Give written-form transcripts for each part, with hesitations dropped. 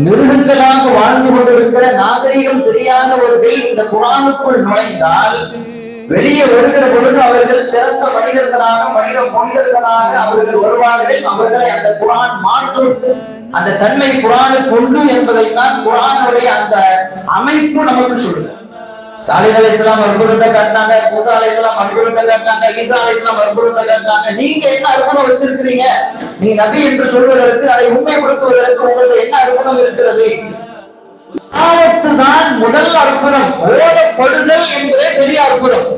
மிருகங்களாக வாழ்ந்து கொண்டிருக்கிற நாகரிகம் தெரியாத ஒருவர் இந்த குரானுக்குள் நுழைந்தால் வெளியே வருகிற பொழுது அவர்கள் சிறந்த மனிதர்களாக அவர்கள் வருவார்கள். அவர்களை அந்த குரான் மாற்றும் அந்த தன்மை குரானுக்கு உண்டு என்பதைத்தான் குரானுடைய அந்த அமைப்பு நமக்கு சொல்லுது. சாலிஹ் அலைஹிஸ்ஸலாம் அற்புதத்தை காட்டினாங்க, மூசா அலைஹிஸ்ஸலாம் அற்புதத்தை காட்டினாங்க, ஈசா அலைஹிஸ்ஸலாம் அற்புதத்தை காட்டினாங்க. நீங்க என்ன அற்புதம் வச்சிருக்கிறீங்க? நீங்க நபி என்று சொல்வதற்கு, அதை உண்மைப்படுத்துவதற்கு உங்களுக்கு என்ன அற்புதம் இருக்கிறது? தான் முதல் அற்புதம். ஓதப்படுதல் என்பதே பெரிய அற்புதம்.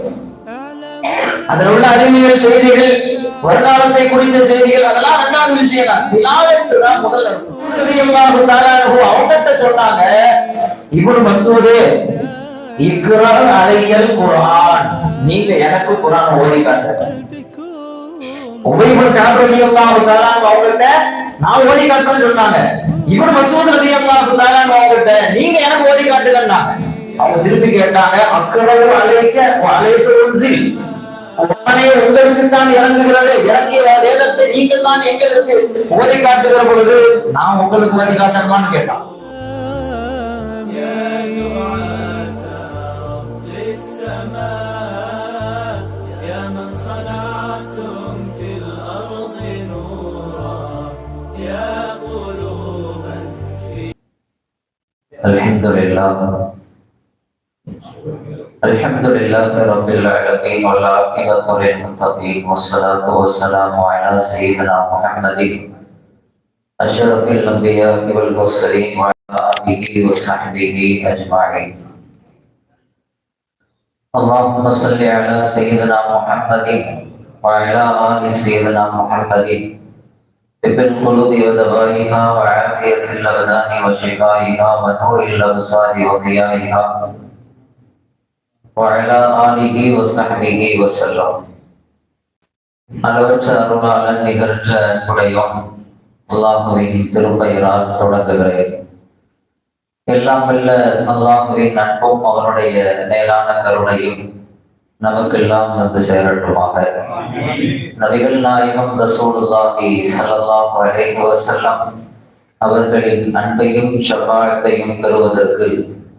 அதில் உள்ள அறிவியல் செய்திகள், வருங்காலத்தை குறித்த செய்திகள், அதெல்லாம் இரண்டாவது விஷயம் தான். திலாவத்து தான் முதல் அற்புதம். அவங்ககிட்ட சொன்னாங்க, இப்னு மஸ்ஊத் இக்ரா அலையல் குர்ஆன், நீங்க எனக்கு குர்ஆன் ஓதி காட்டுங்க. உபை இப்னு கஅப் ரலியல்லாஹு தஆலா அவங்ககிட்ட நான் ஓதி காட்டுறேன்னு சொன்னாங்க. இப்னு மஸ்ஊத் ரலியல்லாஹு தஆலா அவங்ககிட்ட நீங்க எனக்கு ஓதி காட்டுங்கன்னாங்க. அவங்க திருப்பி கேட்டாங்க, அக்ரவு அலைக்க வ அலைக்க உன்சில், குர்ஆனே உங்களுக்கு தான் இறங்குகிறது, இறங்கிய வேதத்தை நீங்கள் தான் எங்களுக்கு ஓதி காட்டுகிற பொழுது நான் உங்களுக்கு ஓதி காட்டணுமான்னு கேட்டான். Alhamdulillah Rabbil Alamin wal aqibatu lil muttaqin wassalatu wassalamu ala sayyidina Muhammadin asyrafil anbiya'i wal mursalin wa ala alihi wa sahbihi ajma'in. Allahumma salli ala sayyidina Muhammadin wa ala ali sayyidina Muhammadin tibbil qulubi wa dawaiha wa afiyatil abdani wa shifaiha wa nuril absari wa qiyaiha وعلى آله وصحبه وسلم. அளவற்ற அருளாளன் நிகரற்ற அன்புடையோன் அல்லாஹுவின் திருப்பெயரால் தொடங்குகிறேன். எல்லாம் வல்ல அல்லாஹுவின் அன்பும் அவனுடைய மேலான கருணையும் நமக்கெல்லாம் வந்து சேரட்டுமாக. நபிகள் நாயகம் ரசூலுல்லாஹி ஸல்லல்லாஹு அலைஹி வஸல்லம் அவர்களின் அன்பையும் ஷஃபாஅத்தையும் பெறுவதற்கு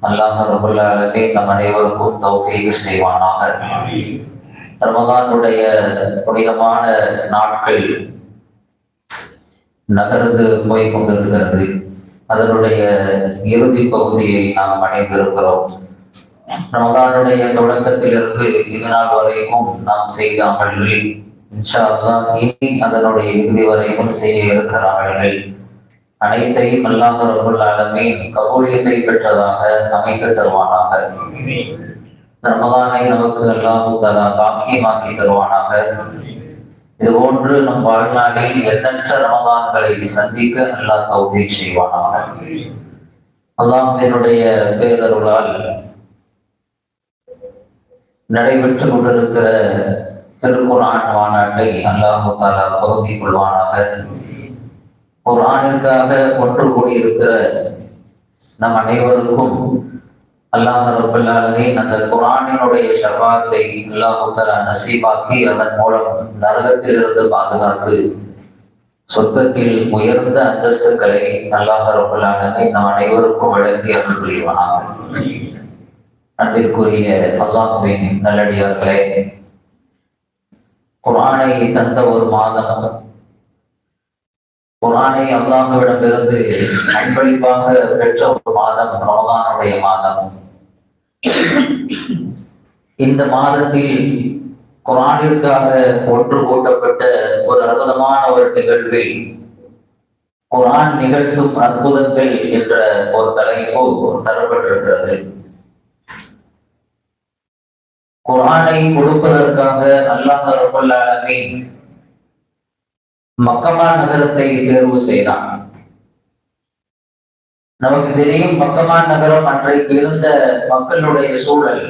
அல்லாஹ் ரப்பல் ஆலமீன் நம் அனைவருக்கும் தௌஃபீக் செய்வானாக. ரமலானுடைய புனிதமான நாட்கள் நகர்ந்து போய் கொண்டிருக்கிறது. அதனுடைய இறுதி பகுதியை நாம் அடைந்திருக்கிறோம். ரமலானுடைய தொடக்கத்திலிருந்து இது நாள் வரைக்கும் நாம் செய்த அமல்கள் இன்ஷா அல்லாஹ் இனி அதனுடைய இறுதி வரைக்கும் செய்ய இருக்கிற அமல்கள் அனைத்தையும் அல்லாஹ் ரப்பல் ஆலமீன் கபூலியத்தை பெற்றதாக அமைத்து தருவானாக. ரமலானை நமக்கு அல்லாஹ் தஆலா பாக்கியமாக்கி தருவானாக. இதுபோன்று நம் வாழ்நாளில் எண்ணற்ற ரமலான்களை சந்திக்க அல்லாஹ் தௌஃபீக் செய்வானாக. அல்லாஹ்வினுடைய பேரருளால் நடைபெற்று கொண்டிருக்கிற திருக்குர்ஆன் மாநாட்டை அல்லாஹ் தஆலா பொருந்திக் கொள்வானாக. குர்ஆனிற்காக ஒன்று கூடியிருக்கிற நம் அனைவருக்கும் அல்லாஹ் ரப்பல் ஆலமீன் அந்த குர்ஆனினுடைய ஷஃபாஅத்தை அல்லாஹ் தஆலா நசீபாக்கி அதன் மூலம் நரகத்திலிருந்து பாதுகாத்து சொர்க்கத்தில் உயர்ந்த அந்தஸ்துக்களை அல்லாஹ் ரப்பல் ஆலமீன் நம் அனைவருக்கும் வழங்கி அருள் புரிவானாக. அன்பிற்குரிய அல்லாஹ்வின் நல்லடியார்களே, குர்ஆனை தந்த ஒரு மாதம், குர்ஆனை அல்லாஹ்விடமிருந்து அன்பளிப்பாக பெற்ற ஒரு மாதம் ரமலானுடைய மாதம். இந்த மாதத்தில் குர்ஆனிற்காக ஒன்று கூட்டப்பட்ட ஒரு அற்புதமான ஒரு நிகழ்வில் குர்ஆன் நிகழ்த்தும் அற்புதங்கள் என்ற ஒரு தலைப்பு தரப்பட்டிருக்கிறது. குர்ஆனை கொடுப்பதற்காக அல்லாஹ் ரப்பல் ஆலமீன் மக்கமா நகரத்தை தேர்வு செய்தான். நமக்கு தெரியும், மக்கமா நகரம் அன்றைக்கு இருந்த மக்களுடைய சூழல்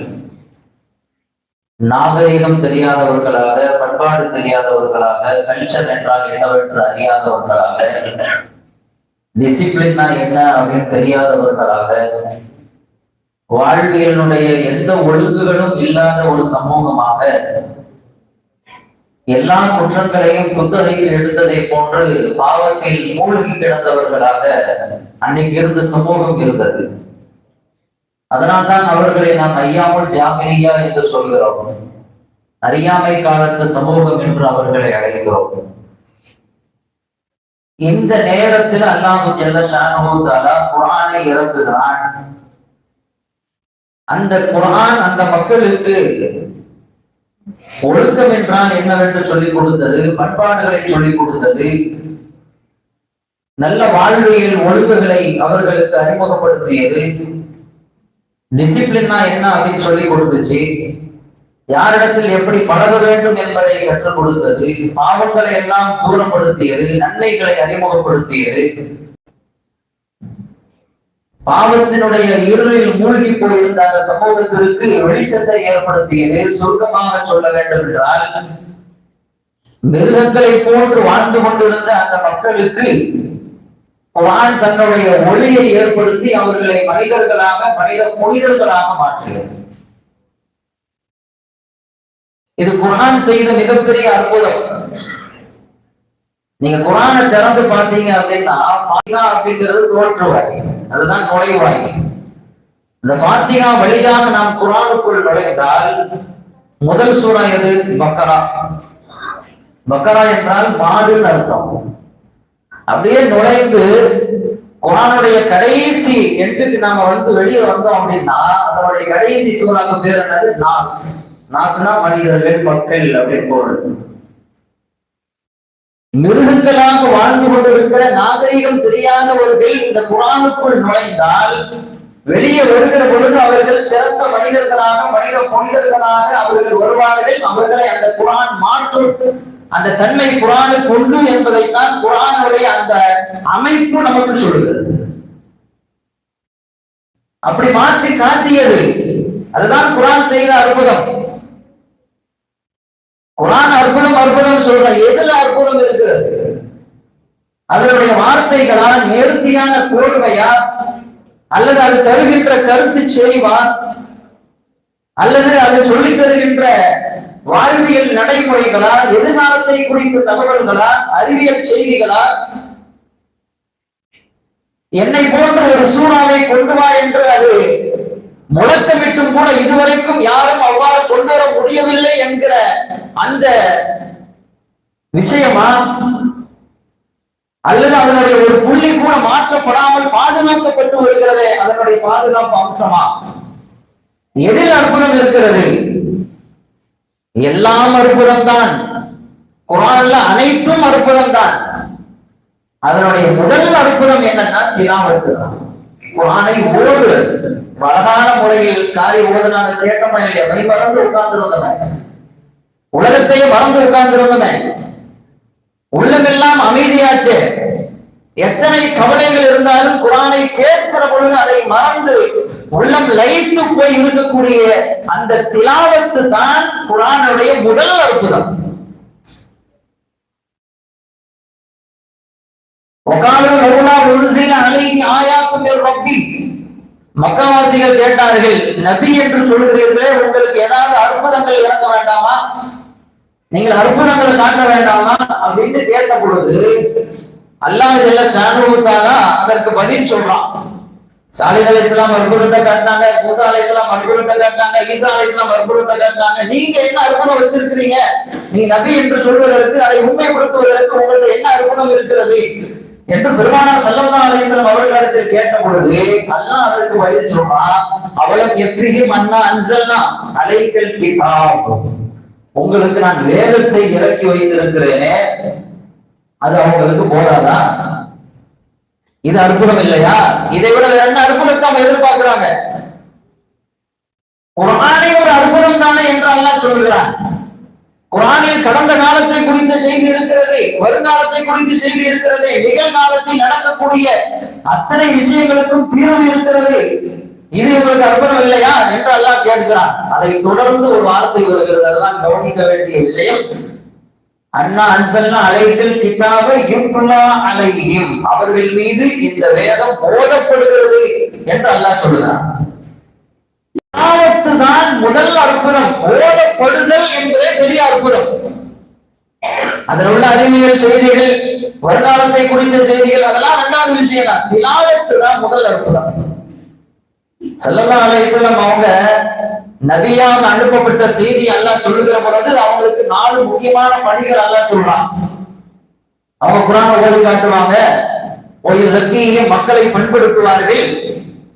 நாகரிகம் தெரியாதவர்களாக, பண்பாடு தெரியாதவர்களாக, கல்ச்சர் என்றால் என்னவென்று அறியாதவர்களாக, டிசிப்ளினா என்ன அப்படின்னு தெரியாதவர்களாக, வாழ்வியலுடைய எந்த ஒழுங்குகளும் இல்லாத ஒரு சமூகமாக எல்லா குற்றங்களையும் குத்தகைக்கு எடுத்ததை போன்று பாவத்தில் மூழ்கி கிடந்தவர்களாக அன்னைக்கு இருந்து சமூகம் இருந்தது. அதனால்தான் அவர்களை நாம் ஐயாமுல் ஜாமிலியா என்று சொல்கிறோம். அறியாமை காலத்து சமூகம் என்று அவர்களை அழைக்கிறோம். இந்த நேரத்தில் அல்லாஹ் ஜல்ல ஷானஹு தஆலா குர்ஆனை இறக்குகிறான். அந்த குர்ஆன் அந்த மக்களுக்கு ஒழுக்கம் என்றால் என்னவென்று சொல்லிக் கொடுத்தது, பண்பாடுகளை சொல்லிக் கொடுத்தது, நல்ல வாழ்வியல் ஒழுங்குகளை அவர்களுக்கு அறிமுகப்படுத்தியது, டிசிப்ளினா என்ன அப்படின்னு சொல்லி கொடுத்துச்சு, யாரிடத்தில் எப்படி பழக வேண்டும் என்பதை கற்றுக் கொடுத்தது, பாவங்களை எல்லாம் தூரப்படுத்தியது, நன்மைகளை அறிமுகப்படுத்தியது, பாவத்தினுடைய இருளில் மூழ்கி போயிருந்த அந்த சமூகத்திற்கு வெளிச்சத்தை ஏற்படுத்தியது. சுருக்கமாக சொல்ல வேண்டும் என்றால், மிருகங்களை போன்று வாழ்ந்து கொண்டிருந்த அந்த மக்களுக்கு குர்ஆன் தன்னுடைய ஒளியை ஏற்படுத்தி அவர்களை மனிதர்களாக புனிதர்களாக மாற்றியது. இது குர்ஆன் செய்த மிகப்பெரிய அற்புதம். நீங்க குர்ஆனை திறந்து பார்த்தீங்க அப்படின்னா ஃபாத்திஹா அப்படிங்கிறது தோற்றுவாய், அதுதான் நுழைவாய். இந்த ஃபாத்திஹா வழியாக நாம் குர்ஆனுக்குள் நுழைந்தால் முதல் சூரா எது? பக்கரா. பக்கரா என்றால் மாடுன்னு அர்த்தம். அப்படியே நுழைந்து குர்ஆனுடைய கடைசி எண்டுக்கு நாம வெளியே வந்தோம் அப்படின்னா அதனுடைய கடைசி சூறாக்கு பேர் என்னது? நாஸ். நாஸ்னா மனிதர்கள், மக்கள் அப்படின்னு பொருள். மிருகங்களாக வாழ்ந்து கொண்டிருக்கிற நாகரிகம் தெரியாதவர்கள் இந்த குர்ஆனுக்குள் நுழைந்தால் வெளியே வருகிற பொழுது அவர்கள் சிறந்த மனிதர்களாக புனிதர்களாக அவர்கள் வருவார்கள். அவர்களை அந்த குர்ஆன் மாற்றும் அந்த தன்மை குர்ஆனுக்கு உண்டு என்பதைத்தான் குர்ஆனுடைய அந்த அமைப்பு நமக்கு சொல்லுகிறது. அப்படி மாற்றி காட்டியது. அதுதான் குர்ஆன் செய்த அற்புதம். குர்ஆன் அற்புதம் சொல்ற எதுல அற்புதம் இருக்கிறது? அதனுடைய வார்த்தைகளா, நேர்த்தியான கோர்வையா, அல்லது அது தருகின்ற கருத்து செய்வா, அல்லது அது சொல்லித் தருகின்ற வாழ்வியல் நடைமுறைகளா, எதிர்காலத்தை குறித்த தகவல்களா, அறிவியல் செய்திகளா? என்னை போன்ற ஒரு சூறாவை கொண்டு வா என்று அது முழக்கமிட்டும் கூட இதுவரைக்கும் யாரும் அவ்வாறு கொண்டு வர முடியவில்லை என்கிற அந்த விஷயமா, அல்லது அதனுடைய ஒரு புள்ளி கூட மாற்றப்படாமல் பாதுகாக்கப்பட்டு வருகிறது அதனுடைய பாதுகாப்பு அம்சமா? எதில் அற்புதம் இருக்கிறது? எல்லாம் அற்புதம் தான். குர்ஆன்ல அனைத்தும் அற்புதம் தான். அதனுடைய முதல் அற்புதம் என்னன்னா திலாவத்து தான். குர்ஆனை ஓதுவது அழகான முறையில் காரி ஓதுனால கேட்டமா இல்லையா? மை மறந்து உட்கார்ந்திருந்தவன், உலகத்தையே மறந்து உட்கார்ந்திருந்தவன், உள்ளமெல்லாம் அமைதியாச்சு. எத்தனை கவலைகள் இருந்தாலும் குர்ஆனை கேட்கிற பொழுது அதை மறந்து உள்ளம் லயித்து போய் இருக்கக்கூடிய அந்த திலாவத்து தான் குர்ஆனுடைய முதல் அற்புதம். மக்காவாசிகள் கேட்டார்கள், நபி என்று சொல்கிறீர்களே, உங்களுக்கு ஏதாவது அற்புதங்கள் இறங்க வேண்டாமா? நீங்கள் அற்புதங்களை காட்ட வேண்டாமா அப்படின்னு கேட்ட பொழுது அல்லாஹ் ஜல்ல ஷானஹு தஆலா அதற்கு பதில் சொல்றான். சாலிஹ் அலைஹிஸ்ஸலாம் அற்புதத்தை காட்டினாங்க, மூசா அலைஹிஸ்ஸலாம் அற்புதத்தை காட்டினாங்க, ஈசா அலைஹிஸ்ஸலாம் அற்புதத்தை காட்டினாங்க. நீங்க என்ன அற்புதம் வச்சிருக்கிறீங்க? நீங்க நபி என்று சொல்வதற்கு, அதை உண்மைப்படுத்துவதற்கு உங்களுக்கு என்ன அற்புதம் இருக்கிறது என்று பெருமானார் ஸல்லல்லாஹு அலைஹி வஸல்லம் அவர்களிடத்தில் கேட்ட பொழுது அல்லாஹ் அதற்கு பதில் சொல்றான், அவலம் யஃபிஹிம் அன்னா அன்ஸல்னா அலைக்கல் கிதாப், உங்களுக்கு நான் வேதத்தை இறக்கி வைத்திருக்கிறேனே, அது அவங்களுக்கு போதாதா? இது அற்புதம் இல்லையா? இதை விட வேற என்ன அற்புதத்தை எதிர்பார்க்கிறாங்க? குர்ஆனே ஒரு அற்புதம் தானே என்று அல்லாஹ் சொல்லுகிறான். குர்ஆனில் கடந்த காலத்தை குறித்த செய்தி இருக்கிறது, வருங்காலத்தை குறித்து செய்தி இருக்கிறது, நிகழ்காலத்தில் நடக்கக்கூடிய அத்தனை விஷயங்களுக்கும் தீர்வு இருக்கிறது. இது உங்களுக்கு அற்புதம் இல்லையா என்று அல்லாஹ் கேட்கிறான். அதை தொடர்ந்து ஒரு வார்த்தை வருகிறது, அதுதான் கவனிக்க வேண்டிய விஷயம். அண்ணா அன்சல்னா அலைகள் கிதாப யுத்லா அலைஹிம், அவர்கள் மீது இந்த வேதம் போதப்படுகிறது என்று அல்லாஹ் சொல்லுகிறான். தான் முதல் அற்புதம். ஓதப்படுதல் என்பதே பெரிய அற்புதம். அதுல உள்ள அறிவியல் செய்திகள், வருங்காலத்தை குறித்த செய்திகள், அதெல்லாம் இரண்டாவது விஷயம் தான். திலாவத்து தான் முதல் அற்புதம். ஸல்லல்லாஹு அலைஹி வஸல்லம் அவங்க நபியாக அனுப்பப்பட்ட செய்தி அல்லாஹ் சொல்லுகிற பொழுது அவங்களுக்கு 4 முக்கியமான பணிகள் அல்லாஹ் சொல்றான். அவங்க குர்ஆனை ஓதி காட்டுவாங்க, ஒரு சக்கியை மக்களை பண்படுத்துவார்கள்,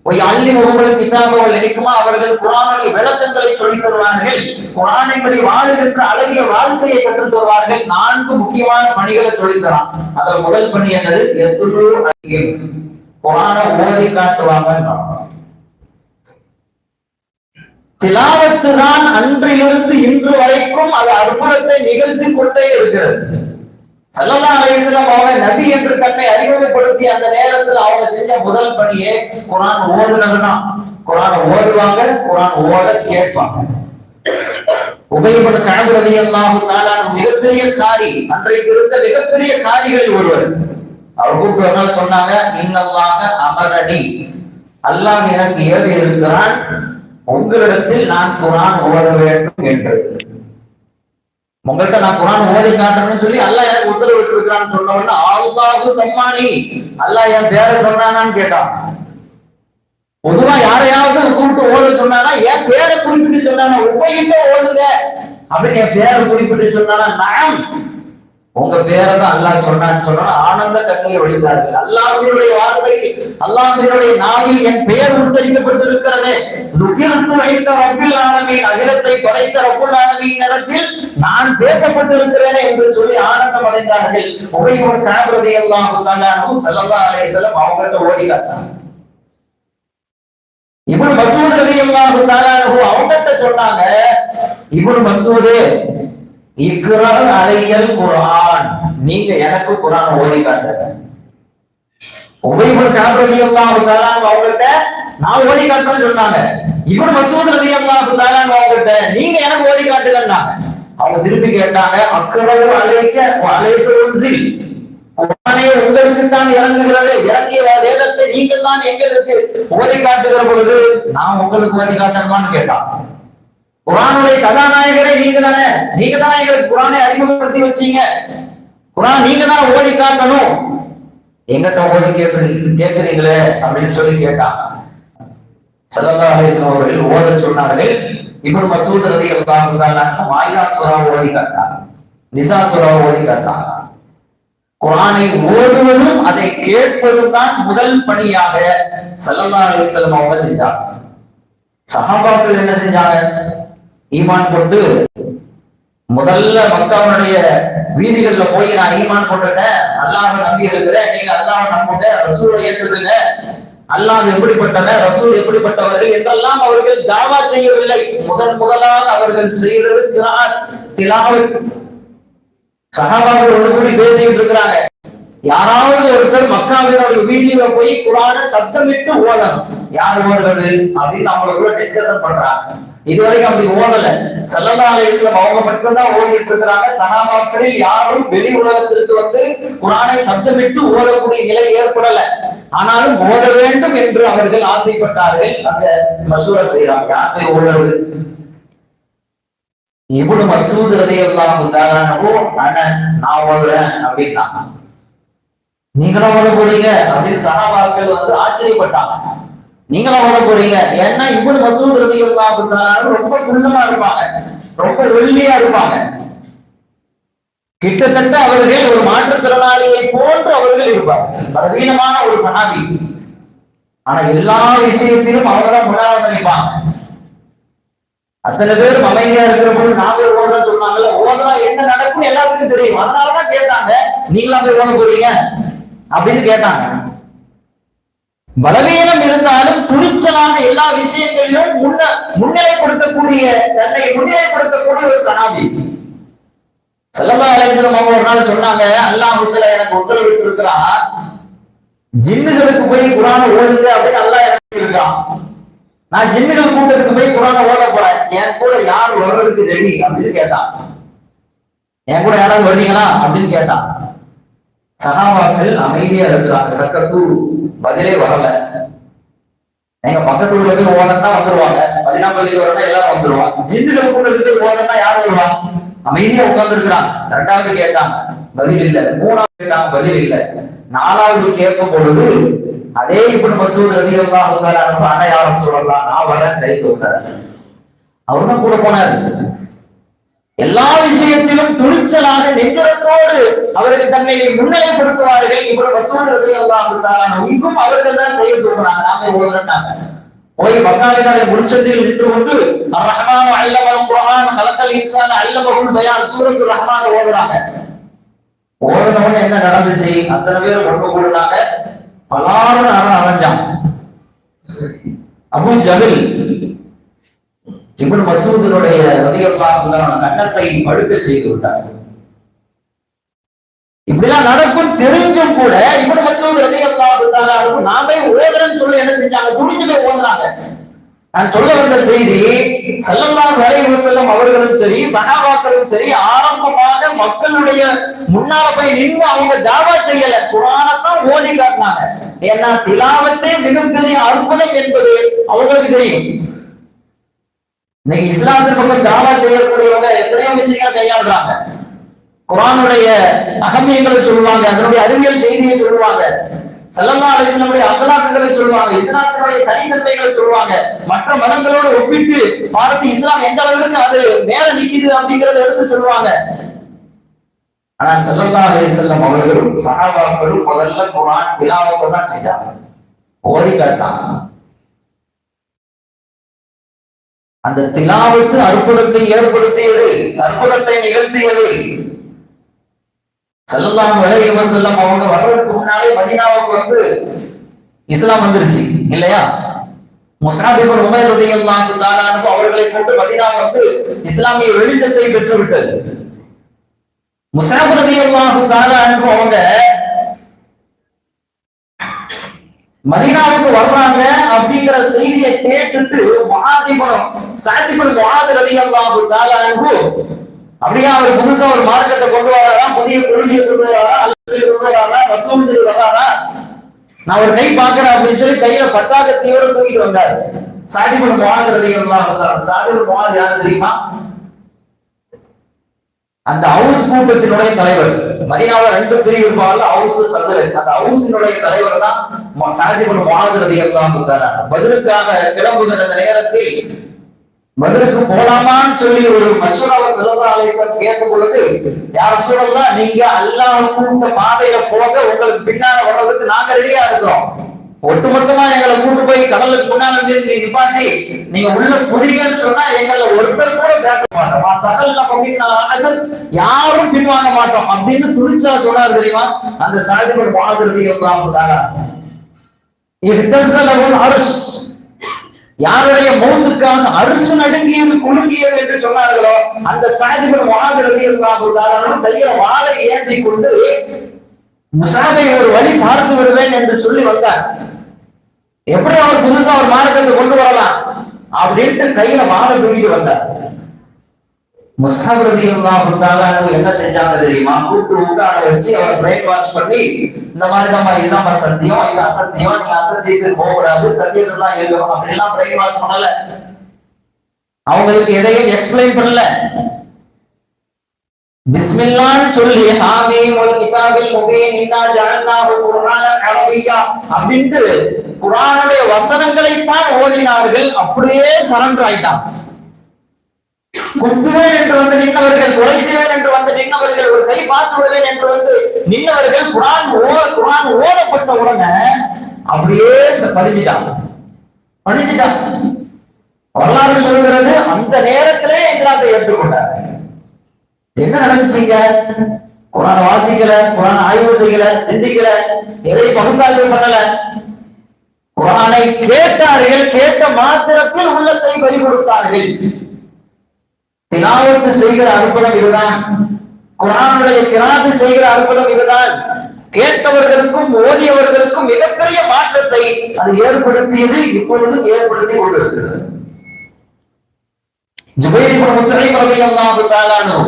ஒரு அள்ளி முகமது கிதாபுகள் நினைக்குமா அவர்கள் குர்ஆனுடைய விளக்கங்களை சொல்லித் தருவார்கள், குர்ஆனின்படி வாழுகின்ற அழகிய வாழ்க்கையை கற்றுத் தருவார்கள். 4 முக்கியமான பணிகளை சொல்லித் தரான். அதில் முதல் பணி என்னது? எத்துலு அலைஹிம், குர்ஆனை ஓதி காட்டுவாங்க. திலாவத்து தான் அன்றிலிருந்து இன்று வரைக்கும் அது அற்புதத்தை நிகழ்த்தி கொண்டே இருக்கிறது. ஸல்லல்லாஹு அலைஹி வஸல்லம் அவங்க நபி என்று தன்னை அறிமுகப்படுத்தி அந்த நேரத்தில் அவங்க செஞ்ச முதல் பணியே குர்ஆன் ஓதுனதுதான். குர்ஆன் ஓதுவாங்க, குர்ஆன் ஓத கேட்பாங்க. உபய் இப்னு கஅப் ரலியல்லாஹு தஆலா மிகப்பெரிய காரி, அன்றைக்கு இருந்த மிகப்பெரிய காரிகளில் ஒருவர். அவர் கூப்பிட்டு ஒரு நாள் சொன்னாங்க, இன்னல்லாஹ அமரனி, அல்லாஹ் எனக்கு ஏவி இருக்கிறான் உங்களிடத்தில் நான் குர்ஆன் ஓத வேண்டும் என்று. உங்கள்கிட்ட நான் குர்ஆன் ஓதி காட்டணும்னு சொல்லி அல்லாஹ் எனக்கு உத்தரவிட்டு இருக்கிறான்னு சொன்ன உடனே அல்லாஹு சம்மானி, அல்லாஹ் என் பேரை சொன்னானான்னு கேட்டான். பொதுவா யாரையாவது கூப்பிட்டு ஓத சொன்னானா என் பேரை குறிப்பிட்டு சொன்னானா, உபயிட்ட ஓதுங்க அப்படின்னு என் பேரை குறிப்பிட்டு சொன்னானா, நான் உங்க பேரை தான் அல்லாஹ் சொன்னான்னு சொன்னா ஆனந்த கண்ணீர் ஒழித்தார்கள். அல்லாஹ்வினுடைய வார்த்தையில், அல்லாஹ்வினுடைய நாவில் என் பெயர் உச்சரிக்கப்பட்டிருக்கிறது. ரப்பில் ஆலமீன், அகிலத்தை படைத்த ரப்புல் ஆலமீன் இடத்தில் நான் பேசப்பட்டிருக்கிறேன் என்று சொல்லி ஆனந்தம் அடைந்தார்கள். உபய் இப்னு கஅப் ரலியல்லாஹு தஆலா ஸல்லல்லாஹு அலைஹி வஸல்லம் அவங்கள்ட்ட ஓதி காட்டினாங்க. இப்னு மஸ்ஊத் ரலியல்லாஹு தஆலா அவங்கள்ட்ட சொன்னாங்க, இப்னு மஸ்ஊத் இக்ரா அலையல் குர்ஆன், நீங்க எனக்கு குர்ஆன் ஓதி காட்டுங்க. உபய் இப்னு கஅப் ரலியல்லாஹு தஆலா அவங்கள்ட்ட நான் ஓதி காட்டுறேன்னு சொன்னாங்க. இப்னு மஸ்ஊத் ரலியல்லாஹு தஆலா அவங்கள்ட்ட நீங்க எனக்கு ஓதி காட்டுங்கன்னாங்க. அவங்க திருப்பி கேட்டாங்க, அக்ரா அலைக்க வ அலைக்க உன்சில், குர்ஆனே உங்களுக்கு தான் இறங்குகிறது, இறங்கிய வேதத்தை நீங்கள் தான் எங்களுக்கு ஓதி காட்டுகிற பொழுது நான் உங்களுக்கு ஓதி காட்டணுமான்னு கேட்டான். குர்ஆனுடைய கதாநாயகரே நீங்க தானே, நீங்க தான் எங்களுக்கு குர்ஆனை அறிமுகப்படுத்தி வச்சீங்க, குர்ஆன் நீங்க தான் ஓதி காட்டணும், எங்கிட்ட ஓதி கேட்கிறீங்களே அப்படின்னு சொல்லி கேட்டாங்க. ஸல்லல்லாஹு அலைஹி வஸல்லம் அவர்கள் ஓத சொன்னார்கள். இப்னு மஸ்ஊத் ரலியல்லாஹு தஆலா மாயிதா சூராவை ஓதி காட்டினாங்க, நிசா சூராவை ஓதி காட்டினாங்க. குர்ஆனை ஓதுவதும் அதை கேட்பதும் தான் முதல் பணியாக ஸல்லல்லாஹு அலைஹி வஸல்லம் அவங்க செஞ்சாங்க. சஹாபாக்கள் என்ன செஞ்சாங்க? ஈமான் கொண்டு முதல்ல மக்காவுடைய வீதிகள்ல போய் நான் ஈமான் கொண்டுட்டேன், அல்லாஹ்வை நம்பி இருக்கிறேன், நீங்க அல்லாஹ்வை நம்புங்க, ரசூலை ஏற்றுக்குங்க, அல்லாஹ் எப்படிப்பட்டவன், ரசூல் எப்படிப்பட்டவர்கள் என்றெல்லாம் அவர்கள் தாவா செய்யவில்லை. முதலாக அவர்கள் செய்தது கிராத், திலாவத். சஹாபாக்கள் ஒன்று கூடி பேசிட்டு இருக்கிறாங்க, யாராவது ஒருத்தர் மக்காவினுடைய வீதியில போய் குர்ஆனை சத்தமிட்டு ஓதணும், யார் ஓடுறது அப்படின்னு அவங்களுக்குள்ள டிஸ்கஷன் பண்றாங்க. இதுவரைக்கும் அப்படி ஓதல. ஸல்லல்லாஹு அலைஹி வஸல்லம் அவங்க மட்டும்தான் ஓதிட்டு இருக்கிறாங்க. சஹாபாக்களில் யாரும் வெளி உலகத்திற்கு வந்து குர்ஆனை சத்தமிட்டு ஓதக்கூடிய நிலை ஏற்படல. ஆனாலும் ஓத வேண்டும் என்று அவர்கள் ஆசைப்பட்டார்கள். அந்த மசூரா செய்யறாங்க, யார் போய் ஓடுறது? இப்னு மஸ்ஊத் ரலியல்லாஹு தஆலா நான் ஓதுறேன் அப்படின்னா, நீங்களும் ஓத போறீங்க அப்படின்னு சஹாபாக்கள் வந்து ஆச்சரியப்பட்டாங்க. நீங்களும் ஓத போறீங்க, ஏன்னா இப்னு மஸ்ஊத் ரலியல்லாஹு தஆலா ரொம்ப குள்ளமா இருப்பாங்க, ரொம்ப வெள்ளியா இருப்பாங்க, கிட்டத்தட்ட அவர்கள் ஒரு மாற்றுத்திறனாளியை போன்று அவர்கள் இருப்பார்கள், பலவீனமான ஒரு சஹாபி. ஆனா எல்லா விஷயத்திலும் அவங்கதான் முன்னாடி நினைப்பாங்க. அத்தனை பேரும் அமைதியா இருக்கிற போது நான் போய் ஓடுறேன்னு சொன்னாங்கல்ல, ஓடுறா என்ன நடக்கும் எல்லாத்துக்கும் தெரியும், அதனாலதான் கேட்டாங்க, நீங்களும் போய் ஓட போறீங்க அப்படின்னு கேட்டாங்க. பலவீனம் இருந்தாலும் துணிச்சலான எல்லா விஷயங்களிலும் முன்னிலைப்படுத்தக்கூடிய, தன்னை முன்னிலைப்படுத்தக்கூடிய ஒரு சஹாபி. ஸல்லல்லாஹு அலைஹி வஸல்லம் அவங்க ஒரு நாள் சொன்னாங்க, அல்லாஹ் எனக்கு உத்தரவிட்டு இருக்கிறான், ஜின்னுகளுக்கு போய் குர்ஆனை ஓதுங்க அப்படின்னு அல்லாஹ் எனக்கு இருக்கான். நான் ஜின்னுகள் கூட்டத்துக்கு போய் குர்ஆனை ஓத போறேன், என் கூட யார் வர்றதுக்கு ரெடி அப்படின்னு கேட்டான். என் கூட யாராவது வருவீங்களா அப்படின்னு கேட்டான். சஹாபாக்கள் அமைதியா இருக்கிறாங்க, சக்கத்து, பதிலே வரல. எங்க பக்கத்து ஊர்ல போய் ஓதன்னா வந்துருவாங்க, 14 பள்ளிக்கு வரனா எல்லாரும் வந்துருவாங்க, ஜின்னுகள் கூட்டத்துக்கு ஓதன்னா யார் வருவாங்க? அமைதியா உட்கார்ந்து இருக்கிறாங்க. ரெண்டாவது கேட்டாங்க, பதில் இல்ல. மூணாவது கேட்டாங்க, பதில் இல்ல. நாலாவது கேட்கும் பொழுது அதே இப்னு மஸ்ஊத் ரலியல்லாஹு தஆலா அன்ஹு அனையாரம் சொல்லலாம், நான் வரேன், கை தூக்குறாரு. அவர்தான் கூட போனாரு. எல்லா விஷயத்திலும் துணிச்சலாக நெஞ்சரத்தோடு அவர்கள் தன்னை முன்னிலைப்படுத்துவார்கள். இப்னு மஸ்ஊத் ரலியல்லாஹு தஆலா அன்ஹுவும் அவர்கள் தான் கை தூக்குறாங்க, நாம ஓதுறோம்னாங்க. போய் மக்காவினாலே முடிச்சதில் நின்று கொண்டு அர்-ரஹ்மான் அல்லமல் குர்ஆன் ஹலக்கல் இன்சான அல்லமஹுல் பயான் சூரத்துர் ரஹ்மான் ஓதுறாங்க. ஓதுனவங்க என்ன நடந்துச்சு? அத்தனை பேர் ஒன்று கூடுனாங்க, பலாறு அரைஞ்சாங்க. அபூ ஜஹல் இப்னு மஸ்ஊதுடைய ரலியல்லாஹு அன்ஹு கன்னத்தை படுக்க செய்து விட்டார். இப்படிலாம் நடக்கும் தெரிஞ்சும் கூட இப்னு மஸ்ஊத் ரலியல்லாஹு அன்ஹு நாமே ஓதுறேன்னு சொல்லி என்ன செஞ்சாங்க? துணிஞ்சு ஓதுனாங்க. நான் சொல்ல வந்த செய்தி, ஸல்லல்லாஹு அலைஹி வஸல்லம் அவர்களும் சரி, சஹாபாக்களும் சரி, ஆரம்பமாக மக்களுடைய முன்னால போய் நின்று அவங்க தாவா செய்யல, குர்ஆனைத்தான் ஓதி காட்டினாங்க. ஏன்னா திலாவத்தே மிகப்பெரிய அற்புதம் என்பது அவங்களுக்கு தெரியும். இன்னைக்கு இஸ்லாத்தின் பக்கம் தாவா செய்யக்கூடியவங்க எத்தனையோ விஷயங்களை கையாளுறாங்க. குர்ஆனுடைய அகமியங்களை சொல்லுவாங்க, அதனுடைய அறிவியல் செய்தியை சொல்லுவாங்க, ஸல்லல்லாஹு அலைஹி வஸல்லம் அக்லாக்களை சொல்லுவாங்க, இஸ்லாத்தினுடைய தனித்தன்மைகளை சொல்லுவாங்க, மற்ற மதங்களோடு ஒப்பிட்டு பார்த்து இஸ்லாம் எந்த அளவுக்கு அது மேல நிக்குது அப்படிங்கறத எடுத்து சொல்லுவாங்க. ஆனா ஸல்லல்லாஹு அலைஹி வஸல்லம் அவர்களும் சஹாபாக்களும் முதல்ல குர்ஆன் திலாவத்தை தான் செஞ்சாங்க, ஓதி காட்டினாங்க. அந்த திலாவத்து அற்புதத்தை ஏற்படுத்தியது, அற்புதத்தை நிகழ்த்தியது. ஸல்லல்லாஹு அலைஹி வஸல்லம் அவங்க வர்றதுக்கு முன்னாலே மதீனாவுக்கு வந்து இஸ்லாம் வந்துருச்சு இல்லையா? முஸ்அப் இப்னு உமைர் ரலியல்லாஹு தஆலா அன்ஹு அவர்களை கொண்டு மதீனா வந்து இஸ்லாமிய வெளிச்சத்தை பெற்று விட்டது. முஸ்அப் ரலியல்லாஹு தஆலா அன்ஹு அவங்க மதீனாவுக்கு வர்றாங்க அப்படிங்கிற செய்தியை கேட்டுட்டு முஆத் இப்னு முஆத் ரலியல்லாஹு தஆலா அன்ஹு அப்படியே அவர் புதுசா ஒரு மார்க்கத்தை கொண்டு வராரா, புதிய கொள்கையை கொண்டு வராரா, அல்லது கொண்டு வராரா, ரசூல் வராரா, நான் ஒரு கை பாக்குறேன் அப்படின்னு சொல்லி கையில பத்தாக்கத்தையோட தூக்கிட்டு வந்தார். ஸஅத் இப்னு முஆத் ரலியல்லாஹு தஆலா. ஸஅத் இப்னு முஆத் யாரு தெரியுமா? அந்த ஹவுஸ் கூட்டத்தினுடைய தலைவர். மதீனாவுல ரெண்டு பிரிவு இருப்பாங்கல்ல, ஹவுஸ் கஸரத். அந்த ஹவுஸினுடைய தலைவர் தான் ஸஅத் இப்னு முஆத் ரலியல்லாஹு தஆலா. பத்ருக்காக கிளம்புகிற நேரத்தில் பத்ருக்கு போலாமான்னு சொல்லி ஒரு மஷ்வராவை ஸல்லல்லாஹு அலைஹி வஸல்லம் கேட்கும் பொழுது, யா ரசூலல்லாஹ், நீங்க அல்லாஹ் கூட்ட பாதையில போக உங்களுக்கு பின்னால வர்றதுக்கு நாங்க ரெடியா இருக்கிறோம். ஒட்டுமொத்தமா எங்களை கூட்டு போய் கடலுக்கு முன்னால நிப்பாட்டி நீங்க உள்ள குதிங்கன்னு சொன்னா எங்களை ஒருத்தர் கூட கேட்க மாட்டோம், யாரும் பின்வாங்க மாட்டோம் அப்படின்னு துணிச்சா சொன்னார் தெரியுமா? அந்த ஸஅத் இப்னு முஆத் ரலியல்லாஹு தஆலா. இஹ்தஸலஹுல் அர்ஷ், யாருடைய மௌத்துக்காக அரிசு நடுங்கியது குலுங்கியது என்று சொன்னார்களோ அந்த ஸஅத் இப்னு முஆத் ரலியல்லாஹு தஆலா கையில வாளை ஏந்தி கொண்டு முஸாபை ஒரு வழி பார்த்து விடுவேன் என்று சொல்லி வந்தார். எப்படி அவர் புதுசா ஒரு மார்க்கத்தை கொண்டு வரலாம் அப்படின்ட்டு கையில வாளை தூக்கிட்டு வந்தார். முஸாப் ரலியல்லாஹு தஆலா என்ன செஞ்சாங்க தெரியுமா? கூட்டு உட்கார வச்சு அவரை பிரெயின் வாஷ் பண்ணி, இந்த மாதிரி தான் இதுதான் சத்தியம், இது அசத்தியம், நீங்க அசத்தியத்துக்கு போகக்கூடாது, சத்தியத்துலாம் இருக்கணும் அப்படின்லாம் பிரெயின் வாஷ் பண்ணல. அவங்களுக்கு எதையும் எக்ஸ்பிளைன் பண்ணல. பிஸ்மில்லாஹ்னு சொல்லி ஹாமீம் வல் கிதாபில் முபீன் இன்னா ஜஅல்நாஹு குர்ஆனன் அரபிய்யா அப்படின்ட்டு குர்ஆனுடைய வசனங்களை தான் ஓதினார்கள். அப்படியே சரண்டர் ஆயிட்டாங்க. குத்துவேன் என்று வந்து நின்றவர்கள், கொலை செய்வேன் என்று வந்து நின்றவர்கள், ஒரு கை பார்த்து விடுவேன் என்று வந்து நின்றவர்கள் குர்ஆன் ஓதப்பட்ட உடனே அப்படியே படிச்சுட்டாங்க. வரலாறு சொல்கிறது, அந்த நேரத்திலே இஸ்லாத்தை ஏற்றுக்கொண்டார். என்ன நடந்துச்சீங்க? குர்ஆனை வாசிக்கல, குர்ஆனை ஆய்வு செய்யல, சிந்திக்கல, எதை பகுத்தாய்வு பண்ணல. குர்ஆனை கேட்டார்கள், கேட்ட மாத்திரத்தில் உள்ளத்தை பறி கொடுத்தார்கள். திலாவத்து செய்கிற அற்புதம் இதுதான். குர்ஆனுடைய கிராத்து செய்கிற அற்புதம் இதுதான். கேட்டவர்களுக்கும் ஓதியவர்களுக்கும் மிகப்பெரிய மாற்றத்தை அது ஏற்படுத்தியது, இப்பொழுது ஏற்படுத்தி கொண்டிருக்கிறது. ஜுபைர் இப்னு முத்இம் ரலியல்லாஹு தஆலா அன்ஹு